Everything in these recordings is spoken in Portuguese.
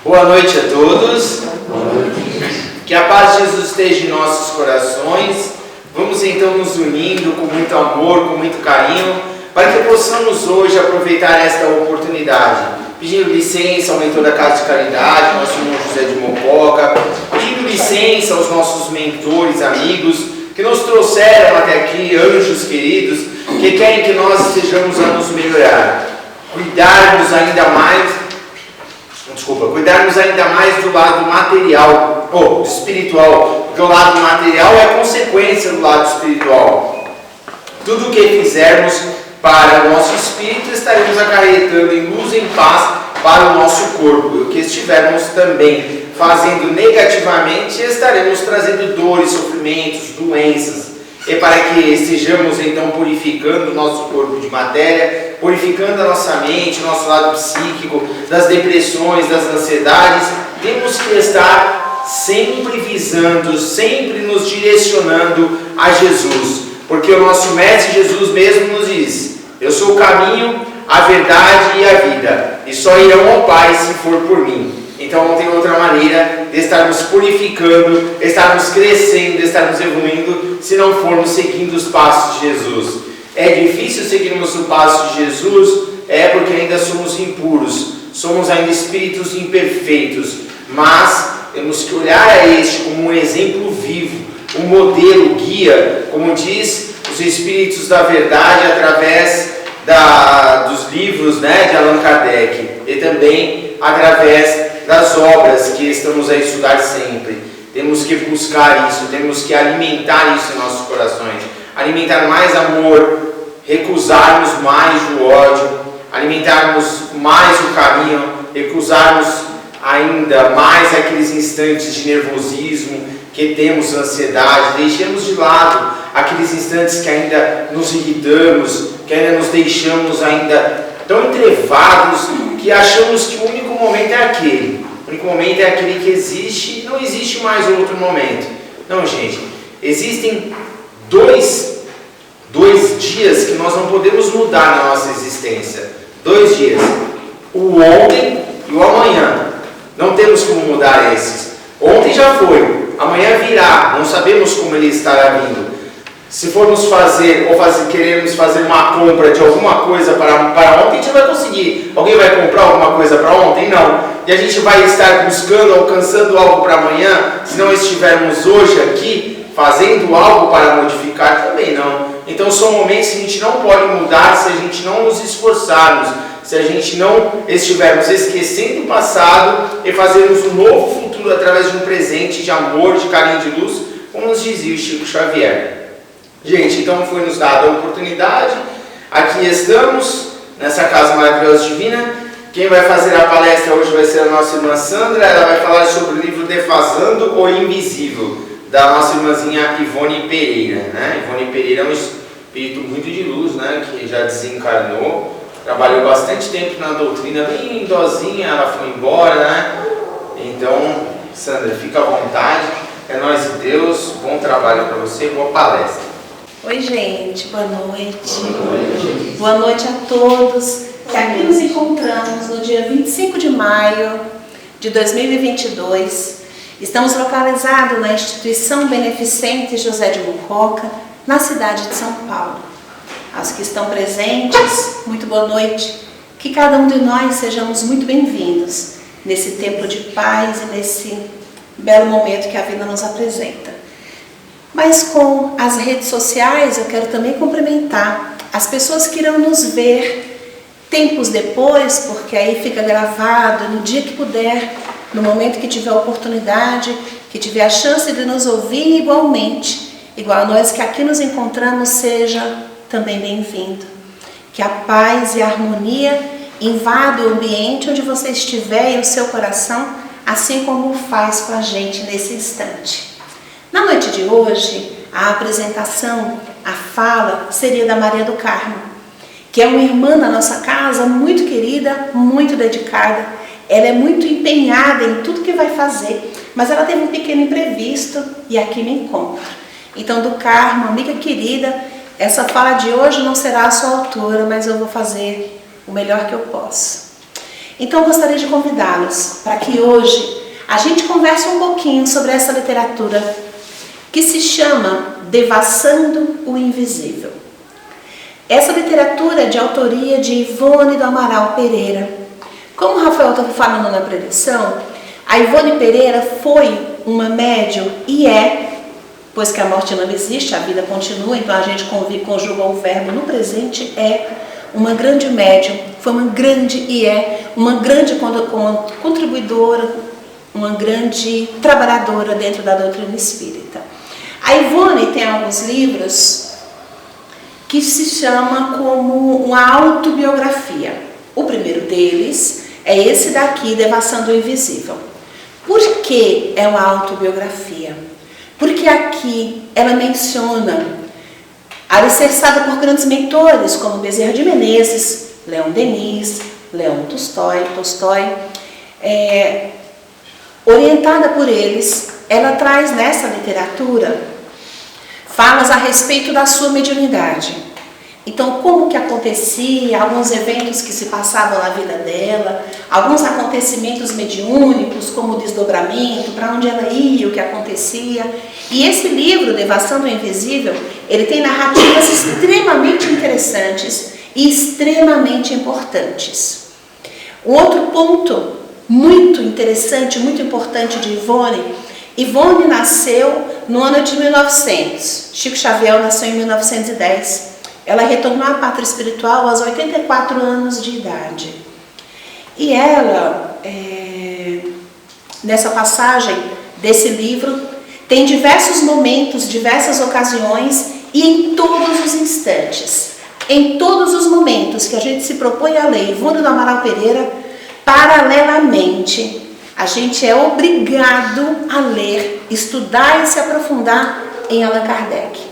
Boa noite a todos. Que a paz de Jesus esteja em nossos corações. Vamos então nos unindo com muito amor, com muito carinho, para que possamos hoje aproveitar esta oportunidade. Pedindo licença ao mentor da Casa de Caridade, nosso irmão José de Mococa, pedindo licença aos nossos mentores, amigos, que nos trouxeram até aqui, anjos queridos, que querem que nós estejamos a nos melhorar. Cuidarmos ainda mais do lado material, ou espiritual, porque o lado material é consequência do lado espiritual. Tudo o que fizermos para o nosso espírito, estaremos acarretando em luz e em paz para o nosso corpo. E o que estivermos também fazendo negativamente, estaremos trazendo dores, sofrimentos, doenças. E para que estejamos então purificando o nosso corpo de matéria, purificando a nossa mente, o nosso lado psíquico, das depressões, das ansiedades, temos que estar sempre visando, sempre nos direcionando a Jesus. Porque o nosso Mestre Jesus mesmo nos diz: eu sou o caminho, a verdade e a vida, e só irão ao Pai se for por mim. Então não tem outra maneira de estarmos purificando, estarmos crescendo, estarmos evoluindo, se não formos seguindo os passos de Jesus. É difícil seguirmos o passo de Jesus, porque ainda somos impuros, somos ainda espíritos imperfeitos, mas temos que olhar a este como um exemplo vivo, um modelo, guia, como diz os Espíritos da Verdade através dos livros, de Allan Kardec, e também através das obras que estamos a estudar sempre. Temos que buscar isso, temos que alimentar isso em nossos corações, alimentar mais amor, recusarmos mais o ódio, alimentarmos mais o carinho, recusarmos ainda mais aqueles instantes de nervosismo que temos, ansiedade, deixemos de lado aqueles instantes que ainda nos irritamos, que ainda nos deixamos ainda tão entrevados, que achamos que o único momento é aquele. O único momento é aquele que existe e não existe mais outro momento. Não, gente. Existem dois dias que nós não podemos mudar na nossa existência. 2 dias. O ontem e o amanhã. Não temos como mudar esses. Ontem já foi. Amanhã virá. Não sabemos como ele estará vindo. Se formos queremos fazer uma compra de alguma coisa para ontem, a gente vai conseguir. Alguém vai comprar alguma coisa para ontem? Não. E a gente vai estar buscando, alcançando algo para amanhã, se não estivermos hoje aqui fazendo algo para modificar, também não. Então são momentos que a gente não pode mudar se a gente não nos esforçarmos, se a gente não estivermos esquecendo o passado e fazermos um novo futuro através de um presente de amor, de carinho, de luz, como nos dizia o Chico Xavier. Gente, então foi nos dada a oportunidade, aqui estamos, nessa casa maravilhosa divina. Quem vai fazer a palestra hoje vai ser a nossa irmã Sandra. Ela vai falar sobre o livro Defasando o Invisível, da nossa irmãzinha Ivone Pereira. Ivone Pereira é um espírito muito de luz, que já desencarnou, trabalhou bastante tempo na doutrina, bem idosinha, ela foi embora, Então, Sandra, fica à vontade, é nós e Deus, bom trabalho para você, boa palestra. Oi, gente, boa noite. Boa noite a todos que aqui nos encontramos no dia 25 de maio de 2022. Estamos localizados na Instituição Beneficente José de Mococa, na cidade de São Paulo. Aos que estão presentes, muito boa noite. Que cada um de nós sejamos muito bem-vindos nesse templo de paz e nesse belo momento que a vida nos apresenta. Mas com as redes sociais eu quero também cumprimentar as pessoas que irão nos ver tempos depois, porque aí fica gravado no dia que puder, no momento que tiver a oportunidade, que tiver a chance de nos ouvir igualmente, igual a nós que aqui nos encontramos, seja também bem-vindo. Que a paz e a harmonia invadam o ambiente onde você estiver e o seu coração, assim como faz com a gente nesse instante. Na noite de hoje, a apresentação, a fala, seria da Maria do Carmo, que é uma irmã na nossa casa, muito querida, muito dedicada. Ela é muito empenhada em tudo que vai fazer, mas ela teve um pequeno imprevisto e aqui me encontro. Então, do Carmo, amiga querida, essa fala de hoje não será a sua altura, mas eu vou fazer o melhor que eu posso. Então eu gostaria de convidá-los para que hoje a gente converse um pouquinho sobre essa literatura que se chama Devassando o Invisível. Essa literatura é de autoria de Ivone do Amaral Pereira. Como o Rafael estava falando na preleção, a Ivone Pereira foi uma médium e pois que a morte não existe, a vida continua, então a gente conjuga o verbo no presente, uma grande médium, foi uma grande uma grande contribuidora, uma grande trabalhadora dentro da doutrina espírita. A Ivone tem alguns livros que se chama como uma autobiografia. O primeiro deles é esse daqui, Devassando o Invisível. Por que é uma autobiografia? Porque aqui ela menciona, alicerçada por grandes mentores como Bezerra de Menezes, Leon Denis, Leon Tolstói, orientada por eles, ela traz nessa literatura falas a respeito da sua mediunidade. Então, como que acontecia, alguns eventos que se passavam na vida dela, alguns acontecimentos mediúnicos, como o desdobramento, para onde ela ia, o que acontecia. E esse livro, Devassando o Invisível, ele tem narrativas extremamente interessantes e extremamente importantes. Um outro ponto muito interessante, muito importante de Ivone nasceu no ano de 1900. Chico Xavier nasceu em 1910. Ela retornou à pátria espiritual aos 84 anos de idade. E ela, nessa passagem desse livro, tem diversos momentos, diversas ocasiões e em todos os instantes, em todos os momentos que a gente se propõe a ler Ivone do Amaral Pereira, paralelamente, a gente é obrigado a ler, estudar e se aprofundar em Allan Kardec.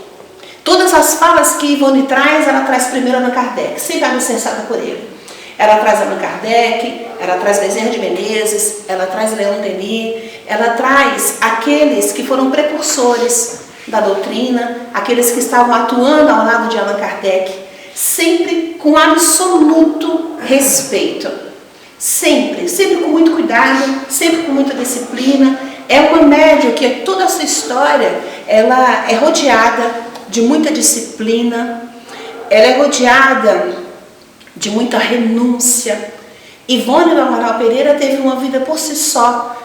Todas as falas que Ivone traz, ela traz primeiro Allan Kardec, sempre alicerçada por ele. Ela traz Allan Kardec, ela traz Bezerra de Menezes, ela traz Leon Denis, ela traz aqueles que foram precursores da doutrina, aqueles que estavam atuando ao lado de Allan Kardec, sempre com absoluto respeito. Sempre com muito cuidado, sempre com muita disciplina. É uma médium que toda a sua história, ela é rodeada de muita disciplina, ela é rodeada de muita renúncia. Ivone do Amaral Pereira teve uma vida por si só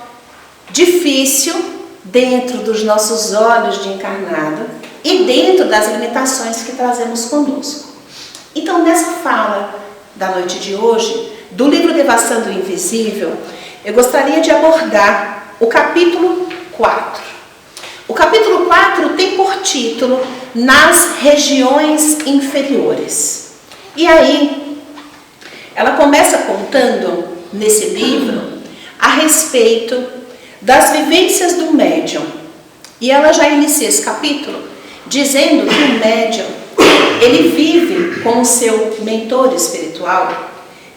difícil dentro dos nossos olhos de encarnado e dentro das limitações que trazemos conosco. Então, nessa fala da noite de hoje, do livro Devassando o Invisível, eu gostaria de abordar o capítulo 4. O capítulo 4 tem por título Nas Regiões Inferiores. E aí, ela começa contando, nesse livro, a respeito das vivências do médium. E ela já inicia esse capítulo dizendo que o médium, ele vive com o seu mentor espiritual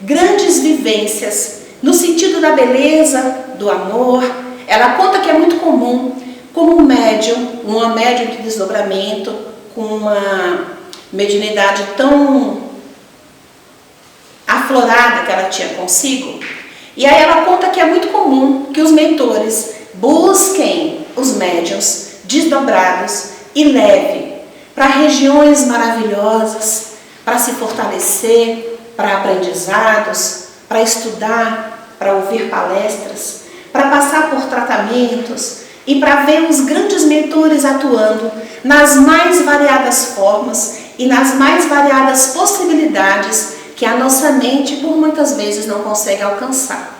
grandes vivências no sentido da beleza, do amor. Ela conta que é muito comum, como um médium, uma médium de desdobramento, com uma mediunidade tão aflorada que ela tinha consigo. E aí ela conta que é muito comum que os mentores busquem os médiuns desdobrados e levem para regiões maravilhosas, para se fortalecer, para aprendizados, para estudar, para ouvir palestras, para passar por tratamentos e para ver os grandes mentores atuando nas mais variadas formas e nas mais variadas possibilidades que a nossa mente, por muitas vezes, não consegue alcançar.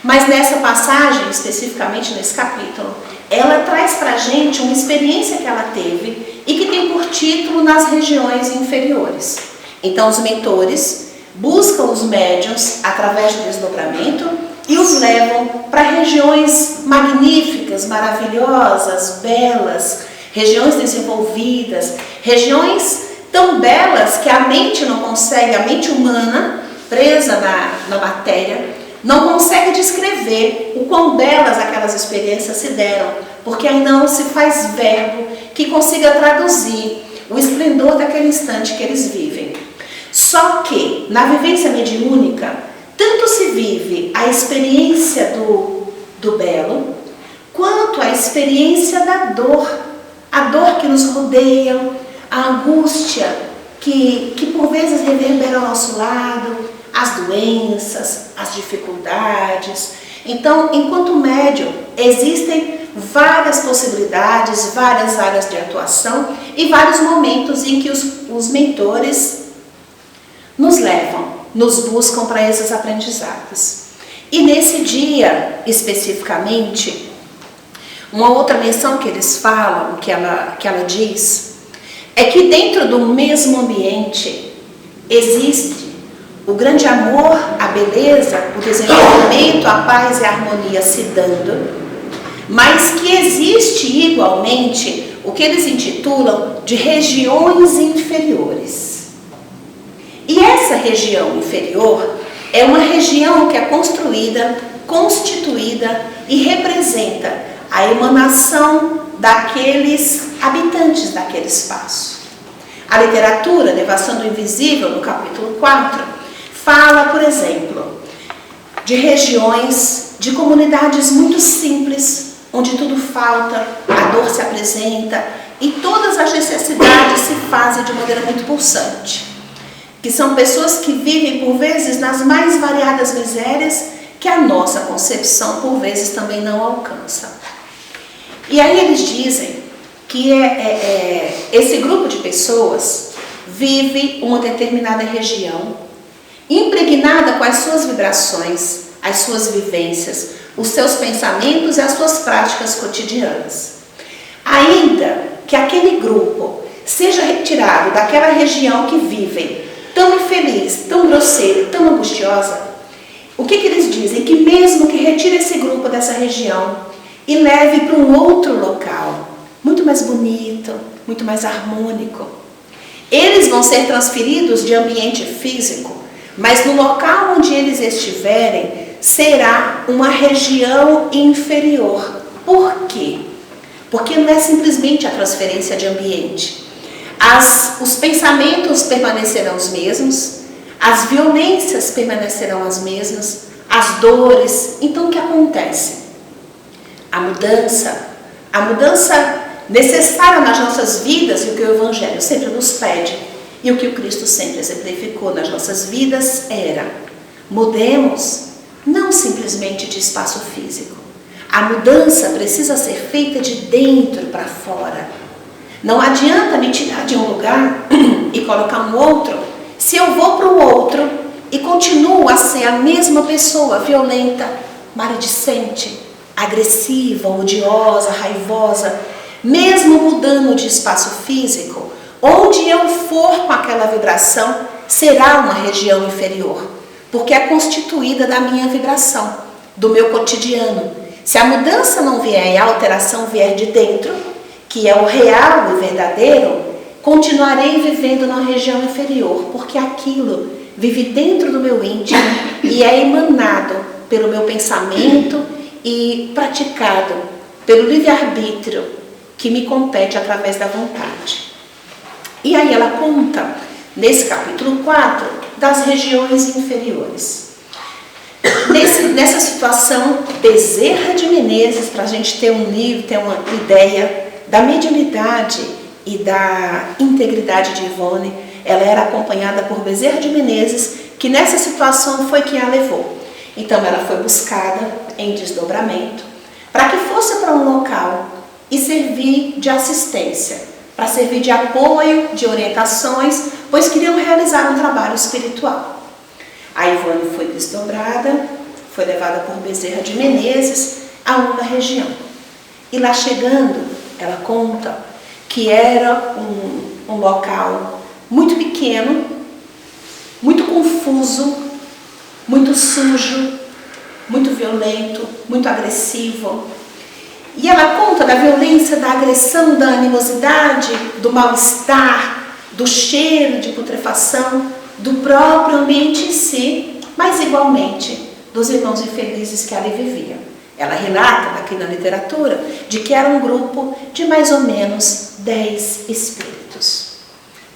Mas nessa passagem, especificamente nesse capítulo, ela traz para a gente uma experiência que ela teve e que tem por título Nas Regiões Inferiores. Então, os mentores buscam os médiuns através do desdobramento e os levam para regiões magníficas, maravilhosas, belas, regiões desenvolvidas, regiões tão belas que a mente não consegue, a mente humana, presa na matéria, não consegue descrever o quão belas aquelas experiências se deram, porque ainda não se faz verbo que consiga traduzir o esplendor daquele instante que eles vivem. Só que, na vivência mediúnica, tanto se vive a experiência do belo, quanto a experiência da dor, a dor que nos rodeia, a angústia que por vezes reverbera ao nosso lado, as doenças, as dificuldades. Então, enquanto médium, existem várias possibilidades, várias áreas de atuação e vários momentos em que os mentores nos levam, nos buscam para esses aprendizados. E nesse dia, especificamente, uma outra menção que eles falam, que ela diz, é que dentro do mesmo ambiente existe o grande amor, a beleza, o desenvolvimento, a paz e a harmonia se dando, mas que existe igualmente o que eles intitulam de regiões inferiores. E essa região inferior é uma região que é construída, constituída e representa a emanação daqueles habitantes daquele espaço. A literatura, Elevação do Invisível, no capítulo 4, fala, por exemplo, de regiões, de comunidades muito simples, onde tudo falta, a dor se apresenta e todas as necessidades se fazem de maneira muito pulsante. Que são pessoas que vivem, por vezes, nas mais variadas misérias que a nossa concepção, por vezes, também não alcança. E aí eles dizem que esse grupo de pessoas vive uma determinada região, impregnada com as suas vibrações, as suas vivências, os seus pensamentos e as suas práticas cotidianas. Ainda que aquele grupo seja retirado daquela região que vivem, tão infeliz, tão grosseira, tão angustiosa, o que eles dizem? Que mesmo que retire esse grupo dessa região e leve para um outro local, muito mais bonito, muito mais harmônico, eles vão ser transferidos de ambiente físico, mas no local onde eles estiverem, será uma região inferior. Por quê? Porque não é simplesmente a transferência de ambiente. Os pensamentos permanecerão os mesmos, as violências permanecerão as mesmas, as dores. Então o que acontece? A mudança necessária nas nossas vidas, e o que o Evangelho sempre nos pede, e o que o Cristo sempre exemplificou nas nossas vidas era: mudemos não simplesmente de espaço físico. A mudança precisa ser feita de dentro para fora. Não adianta me tirar de um lugar e colocar um outro, se eu vou para o outro e continuo a ser a mesma pessoa violenta, maledicente, agressiva, odiosa, raivosa, mesmo mudando de espaço físico, onde eu for com aquela vibração, será uma região inferior, porque é constituída da minha vibração, do meu cotidiano. Se a mudança não vier e a alteração vier de dentro, que é o real e verdadeiro, continuarei vivendo na região inferior, porque aquilo vive dentro do meu íntimo e é emanado pelo meu pensamento e praticado pelo livre-arbítrio que me compete através da vontade. E aí ela conta, nesse capítulo 4, das regiões inferiores. Nessa situação, Bezerra de Menezes, para a gente ter um livro, ter uma ideia da mediunidade e da integridade de Ivone, ela era acompanhada por Bezerra de Menezes, que nessa situação foi quem a levou. Então ela foi buscada em desdobramento, para que fosse para um local e servir de assistência, para servir de apoio, de orientações, pois queriam realizar um trabalho espiritual. A Ivone foi desdobrada, foi levada por Bezerra de Menezes a uma região. E lá chegando, ela conta que era um local muito pequeno, muito confuso, muito sujo, muito violento, muito agressivo. E ela conta da violência, da agressão, da animosidade, do mal-estar, do cheiro de putrefação, do próprio ambiente em si, mas igualmente dos irmãos infelizes que ali viviam. Ela relata aqui na literatura de que era um grupo de mais ou menos 10 espíritos.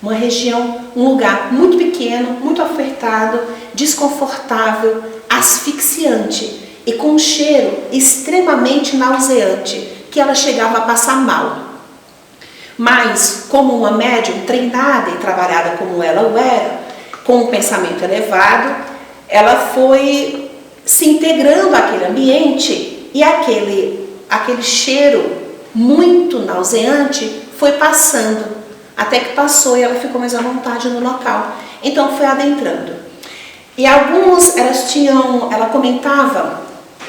Uma região, um lugar muito pequeno, muito apertado, desconfortável, asfixiante e com um cheiro extremamente nauseante, que ela chegava a passar mal. Mas, como uma médium treinada e trabalhada como ela o era, com um pensamento elevado, ela foi se integrando àquele ambiente e aquele cheiro muito nauseante foi passando, até que passou e ela ficou mais à vontade no local. Então foi adentrando. E ela comentava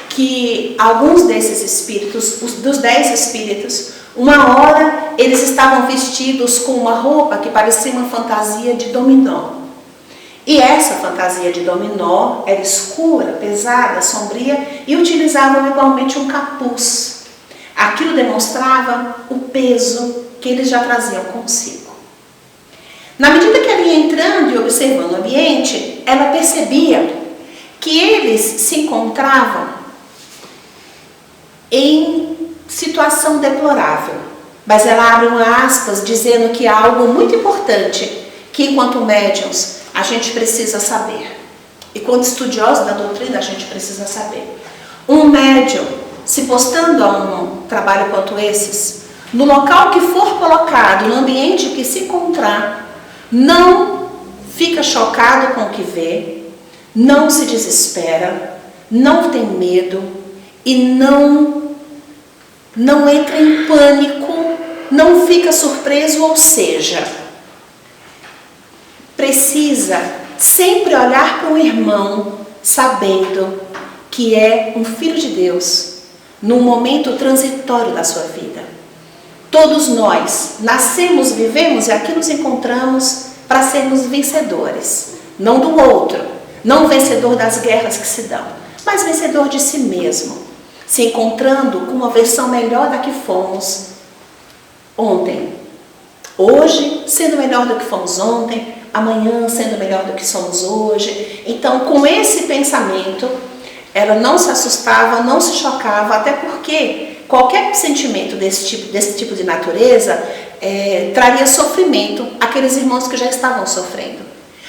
que alguns desses espíritos, dos 10 espíritos, uma hora eles estavam vestidos com uma roupa que parecia uma fantasia de dominó. E essa fantasia de dominó era escura, pesada, sombria e utilizavam igualmente um capuz. Aquilo demonstrava o peso que eles já traziam consigo. Na medida que ela ia entrando e observando o ambiente, ela percebia que eles se encontravam em situação deplorável. Mas ela abre aspas dizendo que há algo muito importante que, enquanto médiuns, a gente precisa saber. E quanto estudiosos da doutrina, a gente precisa saber. Um médium, se postando a um trabalho quanto esses, no local que for colocado, no ambiente que se encontrar, não fica chocado com o que vê, não se desespera, não tem medo e não entra em pânico, não fica surpreso, ou seja, precisa sempre olhar para o irmão sabendo que é um filho de Deus num momento transitório da sua vida. Todos nós nascemos, vivemos e aqui nos encontramos para sermos vencedores, não do outro, não vencedor das guerras que se dão, mas vencedor de si mesmo, se encontrando com uma versão melhor da que fomos ontem. Hoje, sendo melhor do que fomos ontem, amanhã sendo melhor do que somos hoje. Então, com esse pensamento, ela não se assustava, não se chocava, até porque qualquer sentimento desse tipo de natureza traria sofrimento àqueles irmãos que já estavam sofrendo.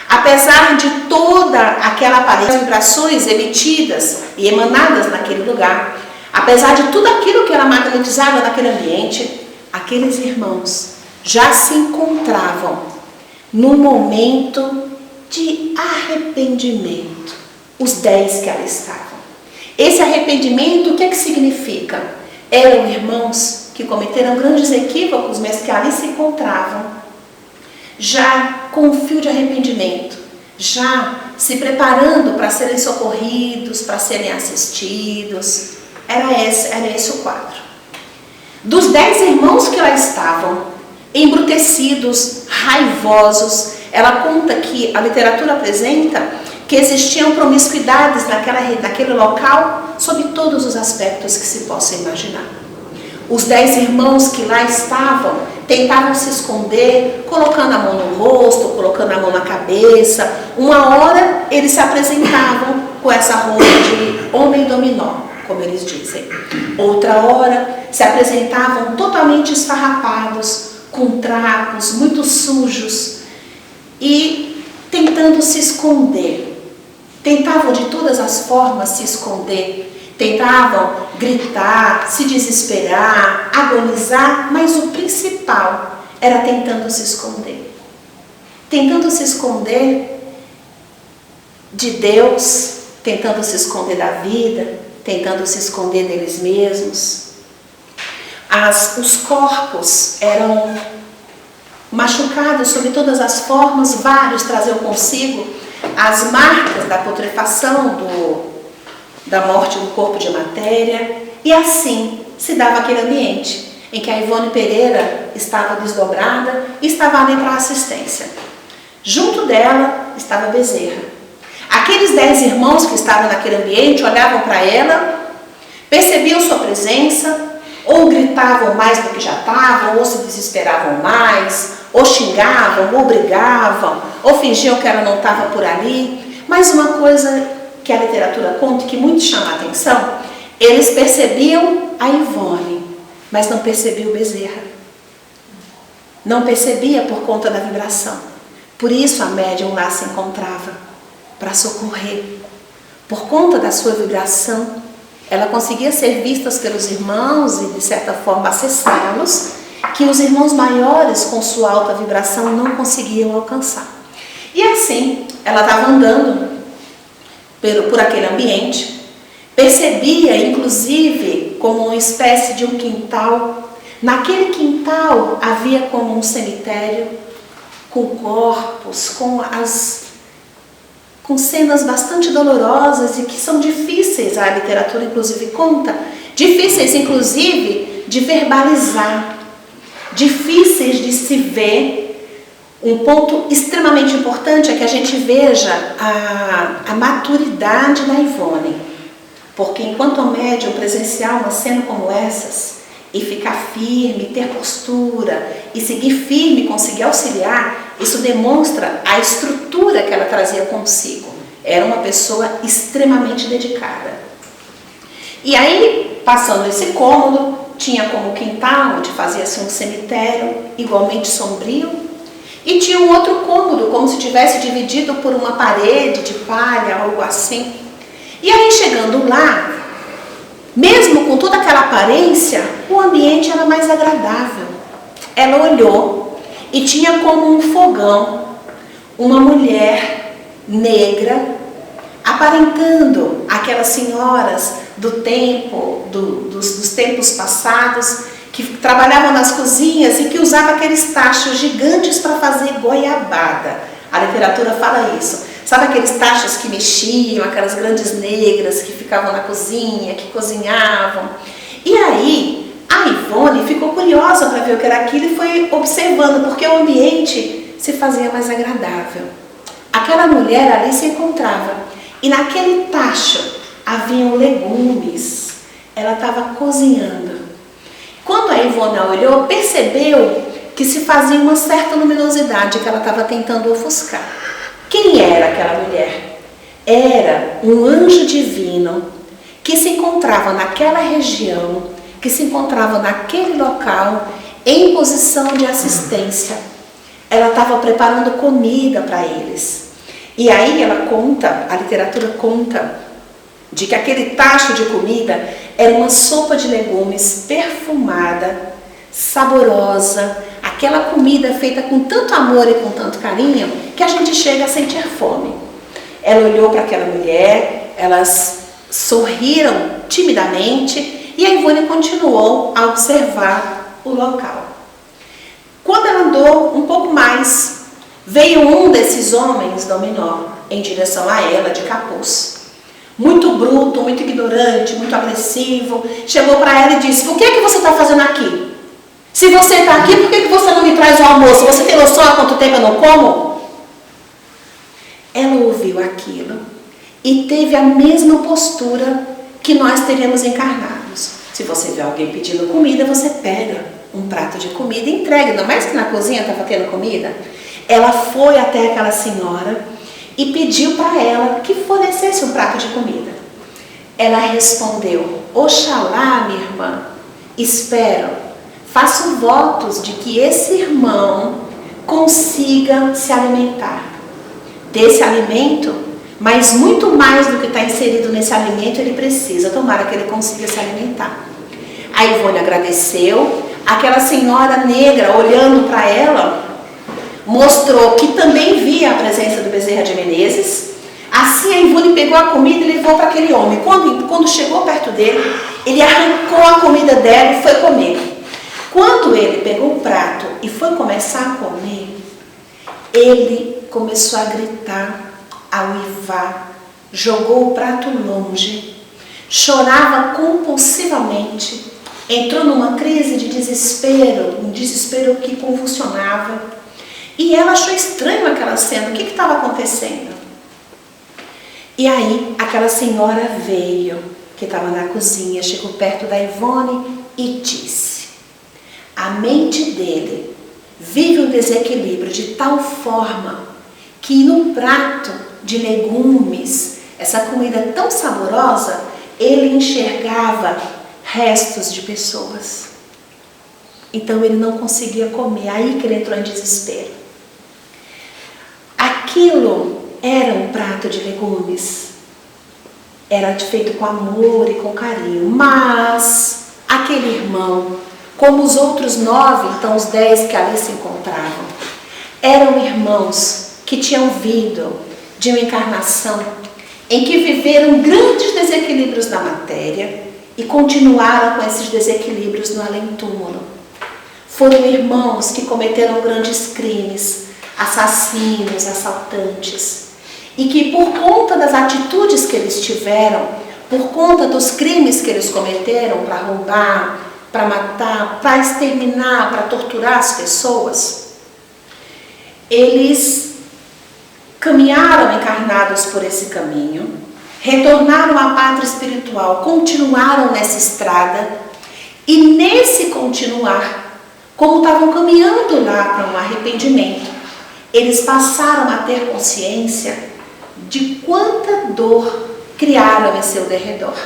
Apesar de toda aquela aparência de vibrações emitidas e emanadas naquele lugar, apesar de tudo aquilo que ela magnetizava naquele ambiente, aqueles irmãos já se encontravam num momento de arrependimento, os 10 que ali estavam. Esse arrependimento, o que é que significa? Eram irmãos que cometeram grandes equívocos, mas que ali se encontravam, já com um fio de arrependimento, já se preparando para serem socorridos, para serem assistidos. Era esse o quadro. Dos 10 irmãos que lá estavam, embrutecidos, raivosos, ela conta que a literatura apresenta que existiam promiscuidades naquele local, sob todos os aspectos que se possa imaginar. Os 10 irmãos que lá estavam tentavam se esconder, colocando a mão no rosto, colocando a mão na cabeça. Uma hora eles se apresentavam com essa roupa de homem dominó, como eles dizem. Outra hora se apresentavam totalmente esfarrapados, com trapos muito sujos e tentando se esconder. Tentavam de todas as formas se esconder. Tentavam gritar, se desesperar, agonizar, mas o principal era tentando se esconder. Tentando se esconder de Deus, tentando se esconder da vida, tentando se esconder deles mesmos. Os corpos eram machucados sob todas as formas, vários traziam consigo as marcas da putrefação, da morte do corpo de matéria, e assim se dava aquele ambiente em que a Ivone Pereira estava desdobrada e estava ali para assistência. Junto dela estava Bezerra. Aqueles 10 irmãos que estavam naquele ambiente olhavam para ela, percebiam sua presença, ou gritavam mais do que já estavam, ou se desesperavam mais, ou xingavam, ou brigavam, ou fingiam que ela não estava por ali. Mas uma coisa que a literatura conta e que muito chama a atenção, eles percebiam a Ivone, mas não percebiam Bezerra. Não percebia por conta da vibração. Por isso a médium lá se encontrava, para socorrer, por conta da sua vibração, ela conseguia ser vista pelos irmãos e, de certa forma, acessá-los, que os irmãos maiores, com sua alta vibração, não conseguiam alcançar. E assim, ela estava andando por aquele ambiente, percebia, inclusive, como uma espécie de um quintal. Naquele quintal havia como um cemitério, com corpos, com cenas bastante dolorosas e que são difíceis, a literatura inclusive conta, difíceis inclusive de verbalizar, difíceis de se ver. Um ponto extremamente importante é que a gente veja a maturidade da Ivone, porque enquanto a médium presenciar uma cena como essas e ficar firme, ter postura e seguir firme, conseguir auxiliar, isso demonstra a estrutura que ela trazia consigo. Era uma pessoa extremamente dedicada. E aí, passando esse cômodo, tinha como quintal, onde fazia-se um cemitério igualmente sombrio, e tinha um outro cômodo, como se tivesse dividido por uma parede de palha, algo assim. E aí, chegando lá, mesmo com toda aquela aparência, o ambiente era mais agradável. Ela olhou e tinha como um fogão uma mulher negra, aparentando aquelas senhoras do tempo, dos tempos passados, que trabalhavam nas cozinhas e que usavam aqueles tachos gigantes para fazer goiabada. A literatura fala isso. Sabe aqueles tachos que mexiam, aquelas grandes negras que ficavam na cozinha, que cozinhavam? E aí, a Ivone ficou curiosa para ver o que era aquilo e foi observando, porque o ambiente se fazia mais agradável. Aquela mulher ali se encontrava, e naquele tacho haviam legumes. Ela estava cozinhando. Quando a Ivone a olhou, percebeu que se fazia uma certa luminosidade que ela estava tentando ofuscar. Quem era aquela mulher? Era um anjo divino que se encontrava naquela região, que se encontrava naquele local em posição de assistência. Ela estava preparando comida para eles. E aí ela conta, a literatura conta, de que aquele tacho de comida era uma sopa de legumes perfumada, saborosa, aquela comida feita com tanto amor e com tanto carinho que a gente chega a sentir fome. Ela olhou para aquela mulher, elas sorriram timidamente e a Ivone continuou a observar o local. Quando ela andou um pouco mais, veio um desses homens dominó em direção a ela de capuz. Muito bruto, muito ignorante, muito agressivo, chegou para ela e disse: "O que é que você está fazendo aqui? Se você está aqui, por que você não me traz o almoço? Você tem noção há quanto tempo eu não como?" Ela ouviu aquilo e teve a mesma postura que nós teremos encarnados. Se você vê alguém pedindo comida, você pega um prato de comida e entrega, ainda mais que na cozinha estava tendo comida. Ela foi até aquela senhora e pediu para ela que fornecesse um prato de comida. Ela respondeu: "Oxalá, minha irmã, espero, faço votos de que esse irmão consiga se alimentar desse alimento, mas muito mais do que está inserido nesse alimento ele precisa, tomara que ele consiga se alimentar." A Ivone agradeceu. Aquela senhora negra, olhando para ela, mostrou que também via a presença do Bezerra de Menezes. Assim a Ivone pegou a comida e levou para aquele homem. Quando chegou perto dele, ele arrancou a comida dela e foi comer. Quando ele pegou o prato e foi começar a comer, ele começou a gritar, a uivar, jogou o prato longe, chorava compulsivamente, entrou numa crise de desespero, um desespero que convulsionava. E ela achou estranho aquela cena, o que estava acontecendo? E aí, aquela senhora veio, que estava na cozinha, chegou perto da Ivone e disse: "A mente dele vive um desequilíbrio de tal forma que no prato de legumes, essa comida tão saborosa, ele enxergava restos de pessoas. Então ele não conseguia comer, aí que ele entrou em desespero. Aquilo era um prato de legumes. era feito com amor e com carinho. Mas aquele irmão, como os outros 9, então os 10 que ali se encontravam, eram irmãos que tinham vindo de uma encarnação em que viveram grandes desequilíbrios na matéria e continuaram com esses desequilíbrios no além-túmulo. Foram irmãos que cometeram grandes crimes, assassinos, assaltantes, e que por conta das atitudes que eles tiveram, por conta dos crimes que eles cometeram para roubar, para matar, para exterminar, para torturar as pessoas, eles caminharam encarnados por esse caminho, retornaram à pátria espiritual, continuaram nessa estrada, e nesse continuar, como estavam caminhando lá para um arrependimento, eles passaram a ter consciência de quanta dor criaram em seu derredor.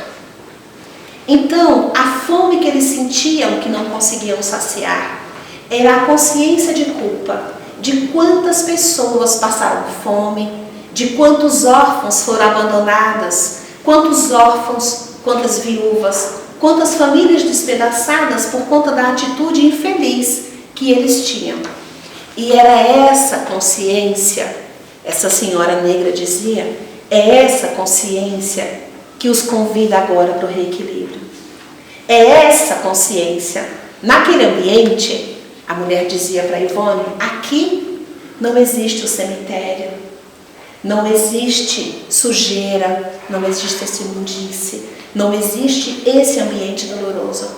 Então, a fome que eles sentiam, que não conseguiam saciar, era a consciência de culpa de quantas pessoas passaram fome, de quantos órfãos foram abandonadas, quantos órfãos, quantas viúvas, quantas famílias despedaçadas por conta da atitude infeliz que eles tinham. E era essa consciência, essa senhora negra dizia, é essa consciência que os convida agora para o reequilíbrio. É essa consciência. Naquele ambiente, a mulher dizia para Ivone, aqui não existe o cemitério, não existe sujeira, não existe esse imundice, não existe esse ambiente doloroso.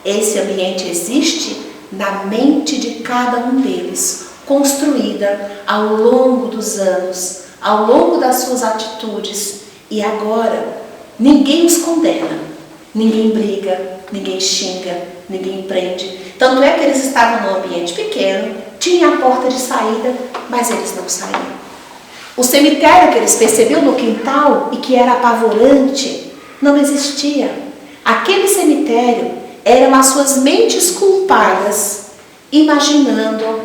Esse ambiente existe na mente de cada um deles, construída ao longo dos anos, ao longo das suas atitudes. E agora, ninguém os condena, ninguém briga, ninguém xinga, ninguém prende. Tanto é que eles estavam num ambiente pequeno, tinha a porta de saída, mas eles não saíam. O cemitério que eles perceberam no quintal e que era apavorante, não existia. Aquele cemitério eram as suas mentes culpadas, imaginando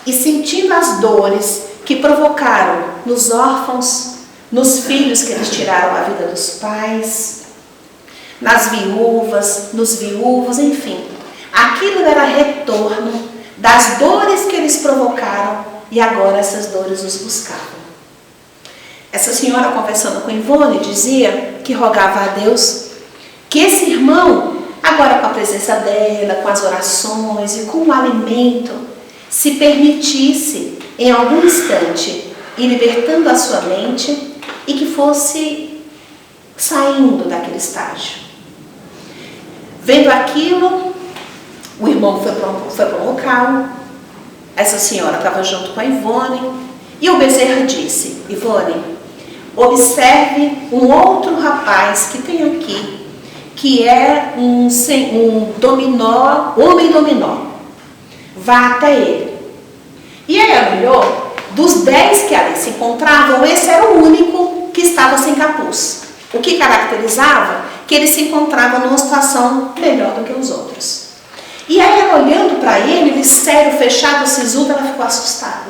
e sentindo as dores que provocaram nos órfãos, nos filhos que eles tiraram a vida dos pais, nas viúvas, nos viúvos, enfim. Aquilo era retorno das dores que eles provocaram e agora essas dores os buscavam. Essa senhora, conversando com Ivone, dizia que rogava a Deus que esse irmão, agora com a presença dela, com as orações e com o alimento, se permitisse, em algum instante, ir libertando a sua mente e que fosse saindo daquele estágio. Vendo aquilo, o irmão foi para um local, essa senhora estava junto com a Ivone, e o Bezerra disse, Ivone, observe um outro rapaz que tem aqui, que é um dominó, homem dominó. Vá até ele. E aí ela olhou, dos 10 que ali se encontravam, esse era o único que estava sem capuz. O que caracterizava que ele se encontrava numa situação melhor do que os outros. E aí ela olhando para ele sério, fechado, sisudo, ela ficou assustada.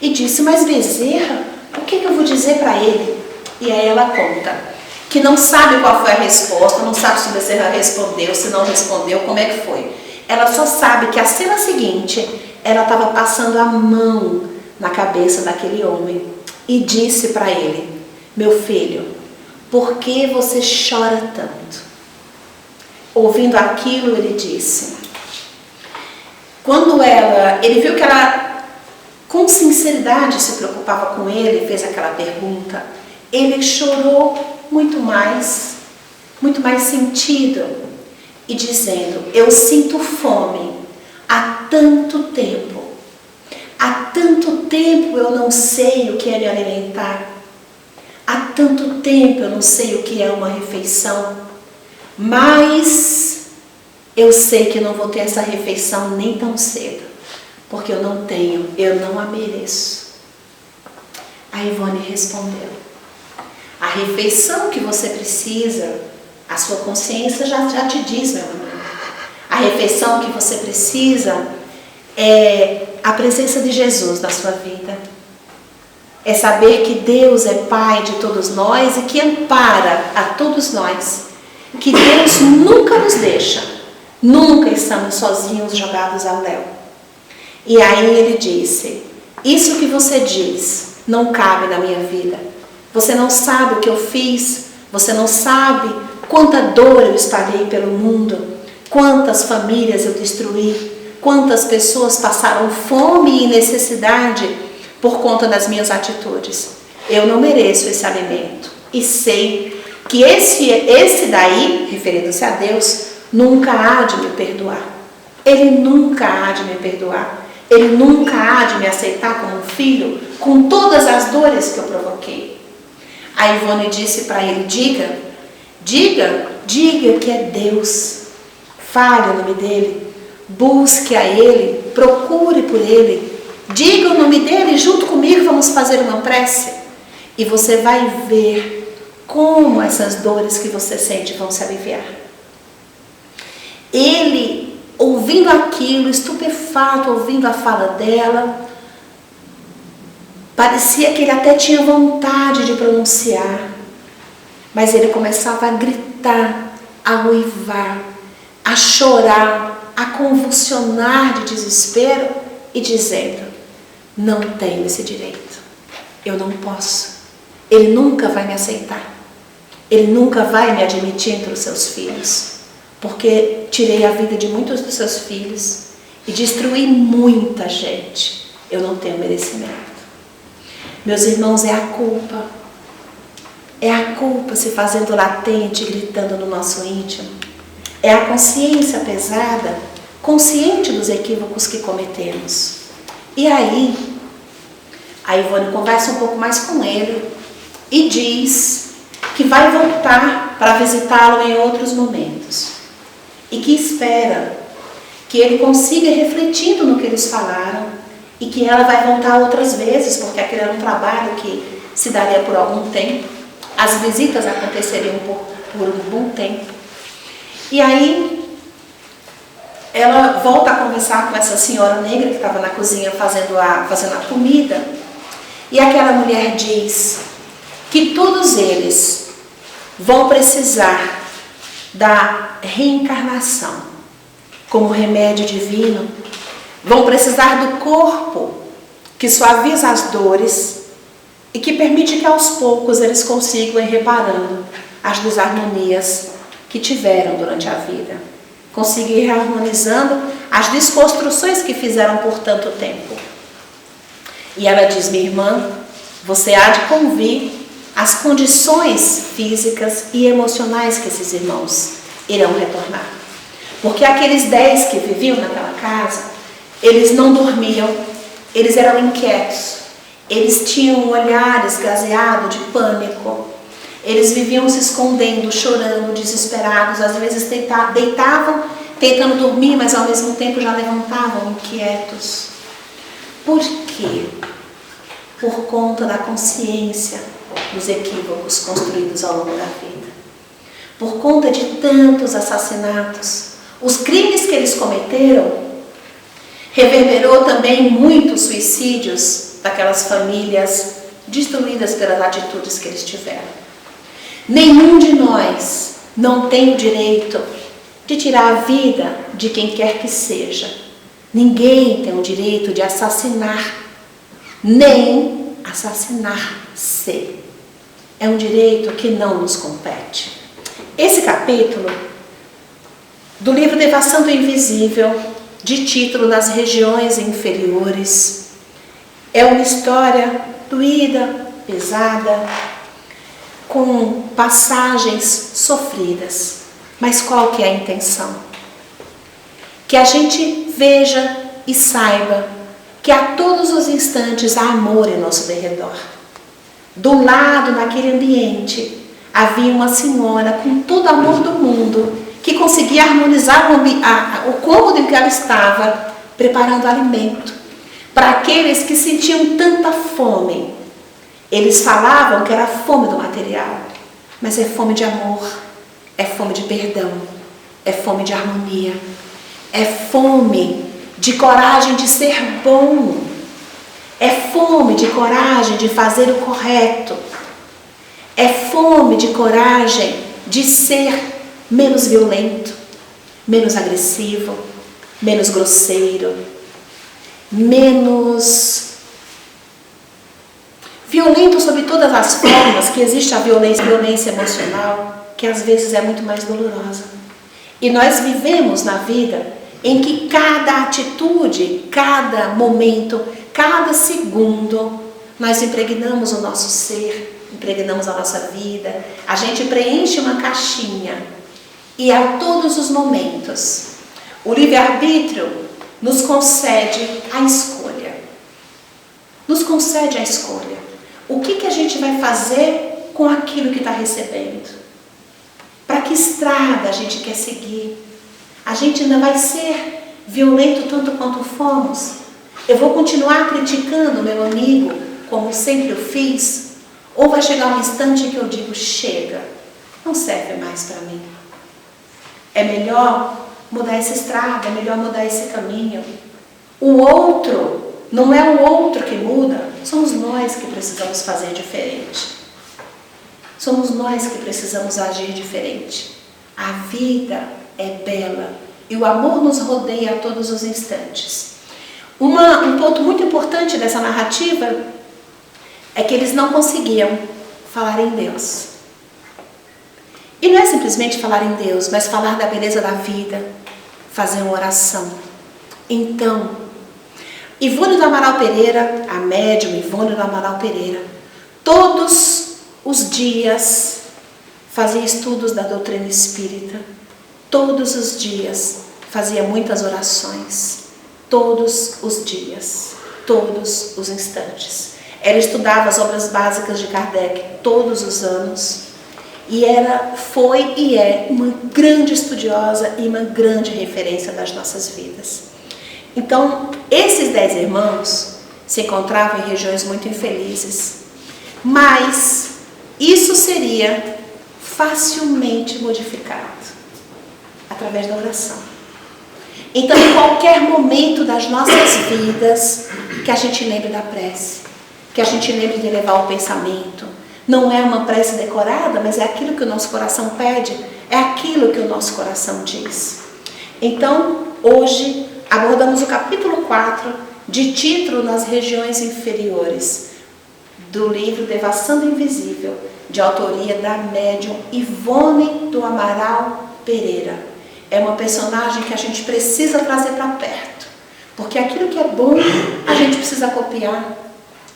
E disse, mas Bezerra, o que eu vou dizer para ele? E aí ela conta que não sabe qual foi a resposta, não sabe se o Bezerra respondeu, se não respondeu, como é que foi. Ela só sabe que a cena seguinte, ela estava passando a mão na cabeça daquele homem e disse para ele, meu filho, por que você chora tanto? Ouvindo aquilo, ele disse, quando ele viu que ela com sinceridade se preocupava com ele, fez aquela pergunta, ele chorou muito mais sentido e dizendo, eu sinto fome há tanto tempo eu não sei o que é me alimentar, há tanto tempo eu não sei o que é uma refeição, mas eu sei que não vou ter essa refeição nem tão cedo, porque eu não tenho, eu não a mereço. A Ivone respondeu, a refeição que você precisa, a sua consciência já te diz, meu amor. A refeição que você precisa é a presença de Jesus na sua vida. É saber que Deus é Pai de todos nós e que ampara a todos nós. Que Deus nunca nos deixa. Nunca estamos sozinhos jogados ao léu. E aí ele disse: isso que você diz não cabe na minha vida. Você não sabe o que eu fiz. Você não sabe quanta dor eu espalhei pelo mundo. Quantas famílias eu destruí. Quantas pessoas passaram fome e necessidade por conta das minhas atitudes. Eu não mereço esse alimento. E sei que esse daí, referindo-se a Deus, nunca há de me perdoar. Ele nunca há de me perdoar. Ele nunca há de me aceitar como um filho, com todas as dores que eu provoquei. A Ivone disse para ele: diga que é Deus. Fale o nome dele. Busque a Ele, procure por Ele, diga o nome dele junto comigo, vamos fazer uma prece. E você vai ver como essas dores que você sente vão se aliviar. Ele, ouvindo aquilo, estupefato, ouvindo a fala dela, parecia que ele até tinha vontade de pronunciar, mas ele começava a gritar, a uivar, a chorar, a convulsionar de desespero e dizendo: não tenho esse direito, eu não posso, ele nunca vai me aceitar, ele nunca vai me admitir entre os seus filhos, porque tirei a vida de muitos dos seus filhos e destruí muita gente, eu não tenho merecimento. Meus irmãos, é a culpa se fazendo latente, gritando no nosso íntimo. É a consciência pesada, consciente dos equívocos que cometemos. E aí, a Ivone conversa um pouco mais com ele e diz que vai voltar para visitá-lo em outros momentos. E que espera que ele consiga ir refletindo no que eles falaram e que ela vai voltar outras vezes, porque aquele era um trabalho que se daria por algum tempo. As visitas aconteceriam por um bom tempo. E aí, ela volta a conversar com essa senhora negra que estava na cozinha fazendo a comida. E aquela mulher diz que todos eles vão precisar da reencarnação como remédio divino. Vão precisar do corpo que suaviza as dores e que permite que aos poucos eles consigam ir reparando as desarmonias que tiveram durante a vida, conseguir harmonizando as desconstruções que fizeram por tanto tempo. E ela diz: minha irmã, você há de convir as condições físicas e emocionais que esses irmãos irão retornar. Porque aqueles 10 que viviam naquela casa, eles não dormiam, eles eram inquietos, eles tinham um olhar esgazeado de pânico. Eles viviam se escondendo, chorando, desesperados, às vezes deitavam, tentando dormir, mas ao mesmo tempo já levantavam inquietos. Por quê? Por conta da consciência dos equívocos construídos ao longo da vida. Por conta de tantos assassinatos, os crimes que eles cometeram, reverberou também muitos suicídios daquelas famílias destruídas pelas atitudes que eles tiveram. Nenhum de nós não tem o direito de tirar a vida de quem quer que seja. Ninguém tem o direito de assassinar, nem assassinar-se. É um direito que não nos compete. Esse capítulo do livro Devassando o Invisível, de título Nas Regiões Inferiores, é uma história doída, pesada, com passagens sofridas. Mas qual que é a intenção? Que a gente veja e saiba que a todos os instantes há amor em nosso derredor. Do lado, naquele ambiente, havia uma senhora com todo o amor do mundo, que conseguia harmonizar o cômodo em que ela estava, preparando alimento para aqueles que sentiam tanta fome. Eles falavam que era fome do material, mas é fome de amor, é fome de perdão, é fome de harmonia, é fome de coragem de ser bom, É fome de coragem de fazer o correto. É fome de coragem de ser menos violento, menos agressivo, menos grosseiro, menos violento sob todas as formas, que existe a violência emocional, que às vezes é muito mais dolorosa. E nós vivemos na vida em que cada atitude, cada momento, cada segundo, nós impregnamos o nosso ser, impregnamos a nossa vida, a gente preenche uma caixinha e a todos os momentos o livre-arbítrio nos concede a escolha. Nos concede a escolha. O que a gente vai fazer com aquilo que está recebendo? Para que estrada a gente quer seguir? A gente ainda vai ser violento tanto quanto fomos? Eu vou continuar criticando meu amigo, como sempre eu fiz? Ou vai chegar um instante em que eu digo, chega, não serve mais para mim. É melhor mudar essa estrada, é melhor mudar esse caminho. O outro, não é o outro que muda, somos nós que precisamos fazer diferente. Somos nós que precisamos agir diferente. A vida é bela e o amor nos rodeia a todos os instantes. Um ponto muito importante dessa narrativa é que eles não conseguiam falar em Deus. E não é simplesmente falar em Deus, mas falar da beleza da vida, fazer uma oração. Então, Ivone do Amaral Pereira, a médium Ivone do Amaral Pereira, todos os dias fazia estudos da doutrina espírita, todos os dias fazia muitas orações, todos os dias, todos os instantes. Ela estudava as obras básicas de Kardec todos os anos e ela foi e é uma grande estudiosa e uma grande referência das nossas vidas. Então, esses 10 irmãos se encontravam em regiões muito infelizes, mas isso seria facilmente modificado através da oração. Então, em qualquer momento das nossas vidas, que a gente lembre da prece, que a gente lembre de elevar o pensamento. Não é uma prece decorada, mas é aquilo que o nosso coração pede, é aquilo que o nosso coração diz. Então, hoje, abordamos o capítulo 4, de título Nas Regiões Inferiores, do livro Devassando o Invisível, de autoria da médium Ivone do Amaral Pereira. É uma personagem que a gente precisa trazer para perto, porque aquilo que é bom, a gente precisa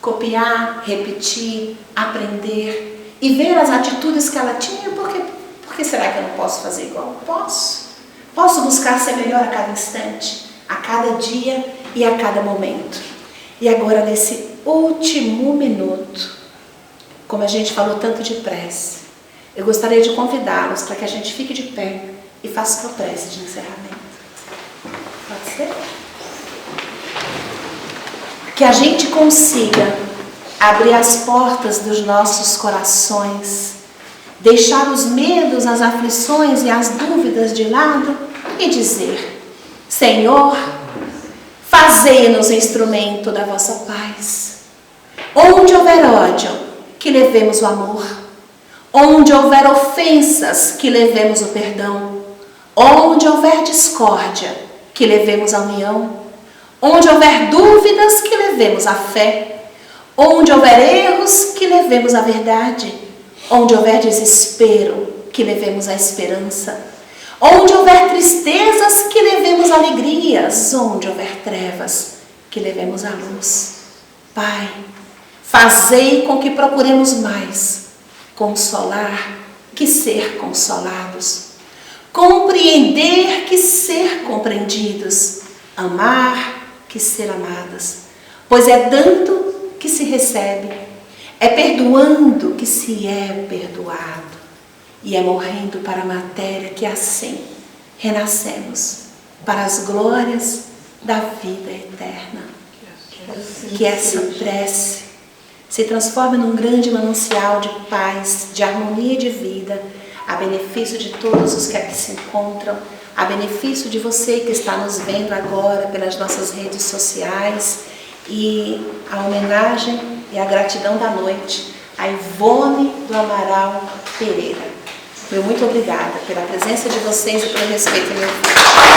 copiar, repetir, aprender e ver as atitudes que ela tinha. Por que será que eu não posso fazer igual? Posso buscar ser melhor a cada instante, a cada dia e a cada momento. E agora, nesse último minuto, como a gente falou tanto de prece, eu gostaria de convidá-los para que a gente fique de pé e faça uma prece de encerramento. Pode ser? Que a gente consiga abrir as portas dos nossos corações, deixar os medos, as aflições e as dúvidas de lado e dizer: Senhor, fazei-nos instrumento da vossa paz. Onde houver ódio, que levemos o amor. Onde houver ofensas, que levemos o perdão. Onde houver discórdia, que levemos a união. Onde houver dúvidas, que levemos a fé. Onde houver erros, que levemos a verdade. Onde houver desespero, que levemos a esperança. Onde houver tristezas, que levemos alegrias. Onde houver trevas, que levemos a luz. Pai, fazei com que procuremos mais consolar que ser consolados, compreender que ser compreendidos, amar que ser amadas, pois é dando que se recebe, é perdoando que se é perdoado, e é morrendo para a matéria que assim renascemos para as glórias da vida eterna. Que essa prece se transforme num grande manancial de paz, de harmonia e de vida, a benefício de todos os que aqui se encontram, a benefício de você que está nos vendo agora pelas nossas redes sociais e a homenagem e a gratidão da noite a Ivone do Amaral Pereira. Meu muito obrigada pela presença de vocês e pelo respeito ao meu filho.